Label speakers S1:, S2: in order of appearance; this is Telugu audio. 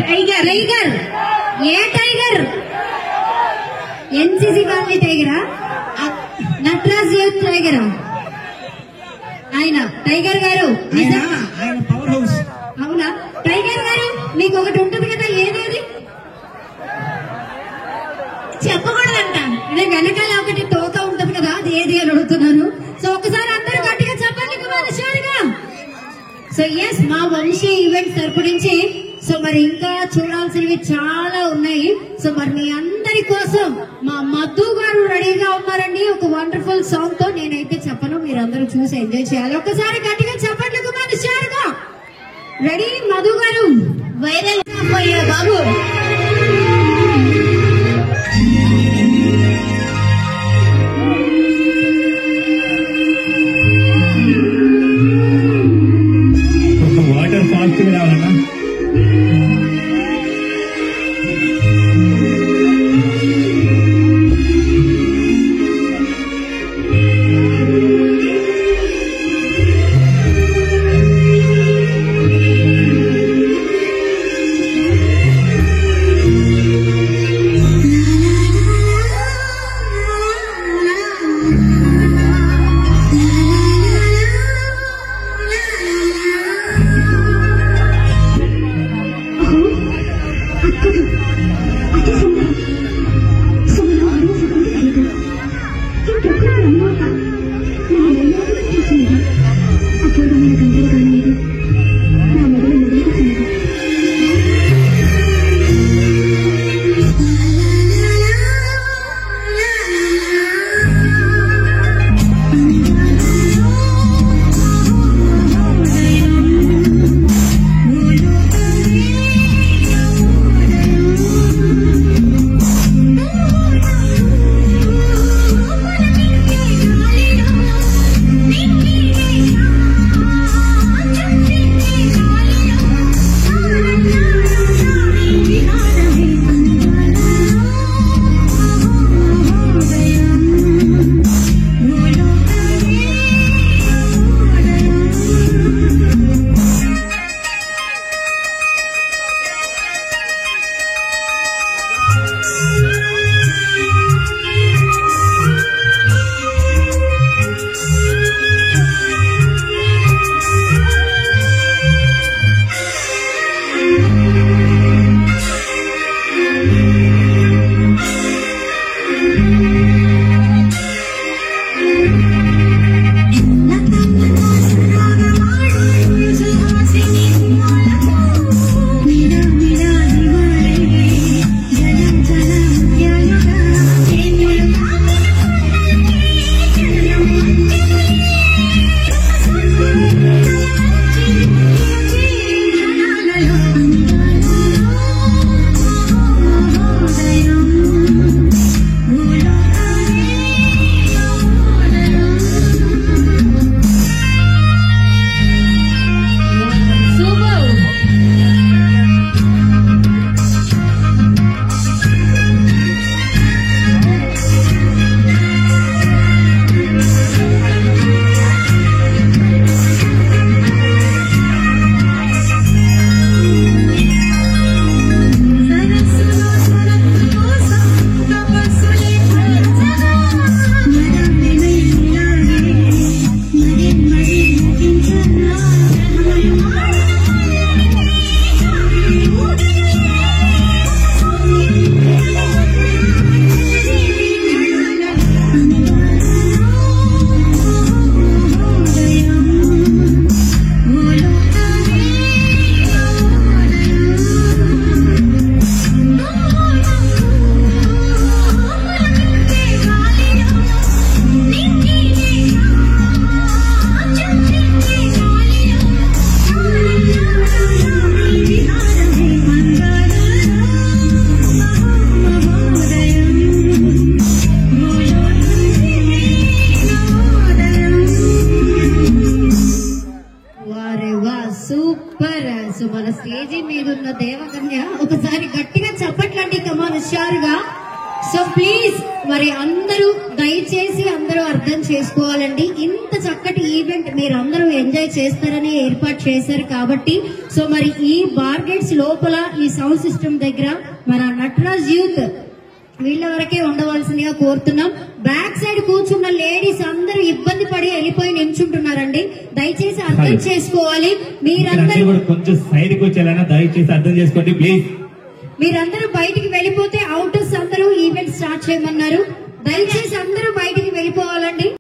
S1: టైగర్ టైగర్ ఏ టైగర్? ఎన్సీసీ కాలనీ టైగరా? నటరాజ్ యూత్ టైగరా? ఆయన టైగర్ గారు
S2: పవర్ హౌస్.
S1: అవునా? టైగర్ గారు మీకు ఒకటి ఉంటుంది కదా, ఏదేది చెప్పకూడదంట. నేను వెనకాల ఒకటి తోక ఉంటది కదా, అది ఏది అని అడుగుతున్నాను. సో ఒకసారి అందరూ గట్టిగా చెప్పండి మనసారిగా. సో ఎస్, మా వంశీ ఈవెంట్స్ తరపు నుంచి సో మరి ఇంకా చూడాల్సినవి చాలా ఉన్నాయి. సో మరి మీ అందరి కోసం మా మధు గారు రెడీగా ఉన్నారండి ఒక వండర్ఫుల్ సాంగ్ తో. నేనైతే చెప్పను, మీరందరూ చూసి ఎంజాయ్ చేయాలి. ఒకసారి గట్టిగా చెప్పండి మనసారిగా. రెడీ మధు గారు? వైరల్ పోయే బాబు.
S2: వాటర్ ఫాస్ట్ గా రావాలన్నా. స్టేజీ మీద ఉన్న దేవకన్య ఒకసారి గట్టిగా చప్పట్లండి కమాన్ హుషారుగా.
S1: సో ప్లీజ్ మరి అందరూ దయచేసి అందరూ అర్థం చేసుకోవాలండి. ఇంత చక్కటి ఈవెంట్ మీరు అందరూ ఎంజాయ్ చేస్తారని ఏర్పాటు చేశారు కాబట్టి సో మరి ఈ బార్గెట్స్ లోపల ఈ సౌండ్ సిస్టమ్ దగ్గర మన నటరాజ్ యూత్ వీళ్ళ వరకే ఉండవలసిందిగా కోరుతున్నాం. బ్యాక్ సైడ్ కూర్చున్న లేడీస్ అందరూ ఇబ్బంది పడి వెళ్ళిపోయి నించుంటున్నారండి. దయచేసి అర్థం చేసుకోవాలి. మీరందరూ
S2: కొంచెం సైడ్ కి వచ్చేలా దయచేసి అర్థం చేసుకోండి ప్లీజ్.
S1: మీరందరూ బయటికి వెళ్ళిపోతే అవుటర్స్ అందరూ ఈవెంట్ స్టార్ట్ చేయమన్నారు. దయచేసి అందరూ బయటికి వెళ్ళిపోవాలండి.